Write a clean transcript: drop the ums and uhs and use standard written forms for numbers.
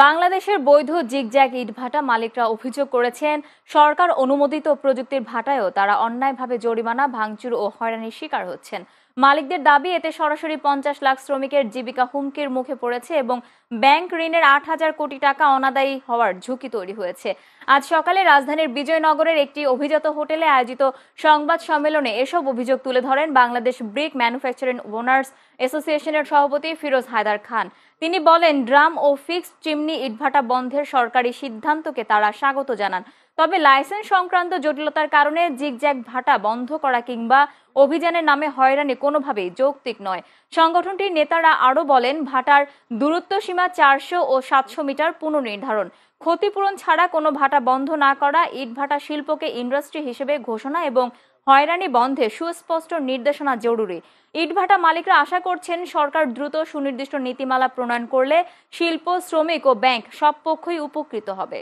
বাংলাদেশের বৈধ জিগজ্যাগ ইটভাটা মালিকরা অভিযোগ করেছেন, সরকার অনুমোদিত প্রযুক্তির ভাটায়ও তারা অন্যায়ভাবে জরিমানা, ভাঙচুর ও হয়রানির শিকার হচ্ছেন। মালিকদের দাবি, এতে সরাসরি 50 লাখ শ্রমিকের জীবিকা হুমকির মুখে পড়েছে এবং ব্যাংক ঋণের 8,000 কোটি টাকা অনাদায়ী হওয়ার ঝুঁকি তৈরি হয়েছে। আজ সকালে রাজধানীর বিজয়নগরের একটি অভিজাত হোটেলে আয়োজিত সংবাদ সম্মেলনে এসব অভিযোগ তুলে ধরেন বাংলাদেশ ব্রিক ম্যানুফ্যাকচারিং ওনার্স অ্যাসোসিয়েশনের সভাপতি ফিরোজ হায়দার খান। তিনি বলেন, ড্রাম ও ফিক্সড চিমনি ইটভাটা বন্ধের সরকারি সিদ্ধান্তকে তারা স্বাগত জানান। তবে লাইসেন্স সংক্রান্ত জটিলতার কারণে জিগজ্যাগ ভাটা বন্ধ করা কিংবা অভিযানের নামে হয়রানি কোনোভাবেই যৌক্তিক নয়। সংগঠনটির নেতারা আরও বলেন, ভাটার দূরত্ব সীমা 400 ও 700 মিটার পুনর্নির্ধারণ, ক্ষতিপূরণ ছাড়া কোনো ভাটা বন্ধ না করা, ইটভাটা শিল্পকে ইন্ডাস্ট্রি হিসেবে ঘোষণা এবং হয়রানি বন্ধে সুস্পষ্ট নির্দেশনা জরুরি। ইটভাটা মালিকরা আশা করছেন, সরকার দ্রুত সুনির্দিষ্ট নীতিমালা প্রণয়ন করলে শিল্প, শ্রমিক ও ব্যাংক সব পক্ষই উপকৃত হবে।